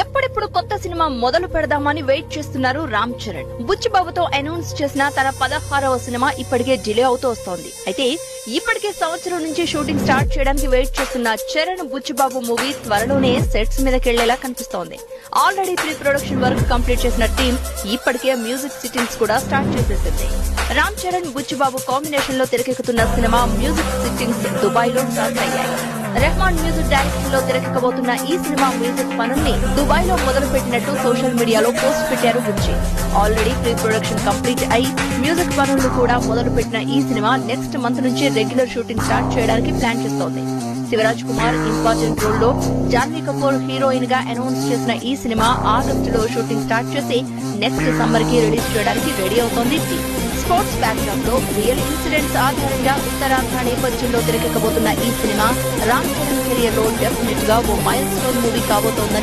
ఎప్పుడెప్పుడు కొత్త సినిమా మొదలు పెడదామని వెయిట్ చేస్తున్నారు రామ్ చరణ్. బుచ్చిబాబుతో అనౌన్స్ చేసిన తన 16వ సినిమా ఇప్పటికే డిలే అవుతూ వస్తోంది. అయితే ఇప్పటికే సంవత్సరం నుంచి షూటింగ్ స్టార్ట్ చేయడానికి వెయిట్ చేస్తున్న చరణ్ బుచ్చిబాబు మూవీ త్వరలోనే సెట్స్ మీదకెళ్లేలా కనిపిస్తోంది. Already pre production work complete చేసిన టీం ఇప్పటికే మ్యూజిక్ సిట్టింగ్స్ కూడా స్టార్ట్ చేసేసింది. రామ్ చరణ్ బుచ్చిబాబు కాంబినేషన్ లో తెరకెక్కుతున్న సినిమా మ్యూజిక్ సిట్టింగ్స్ దుబాయ్ లో స్టార్ట్ అయ్యాయి. రెహమాన్ మ్యూజిక్ డైరెక్షన్ లో తెరకెక్కబోతున్న ఈ సినిమా మ్యూజిక్ పనుల్ని దుబాయ్ లో మొదలు పెట్టినట్టు సోషల్ మీడియాలో పోస్ట్ పెట్టారు బుచ్చి. ఆల్రెడీ ప్రీ ప్రొడక్షన్ కంప్లీట్ అయి మ్యూజిక్ పనులు కూడా మొదలు పెట్టిన ఈ సినిమా నెక్స్ట్ మంత్ నుంచి రెగ్యులర్ షూటింగ్ స్టార్ట్ చేయడానికి ప్లాన్ చేస్తోంది. శివరాజ్ కుమార్ ఇంపార్టెంట్ రోల్ లో జాన్వీ కపూర్ హీరోయిన్ గా అనౌన్స్ చేసిన ఈ సినిమా ఆగస్టులో షూటింగ్ స్టార్ట్ చేసి నెక్స్ట్ సమ్మర్ కి రిలీజ్ చేయడానికి రెడీ అవుతోంది. స్పోర్ట్స్ బ్యాక్గ్రౌండ్ లో రియల్ ఇన్సిడెంట్స్ ఆధారంగా ఉత్తరాంధ్ర నేపథ్యంలో తెరకెక్కబోతున్న ఈ సినిమా రామ్ చరణ్ కెరియర్ లో డెఫినెట్ గా ఓ మైల్ స్టోన్ మూవీ కాబోతోందని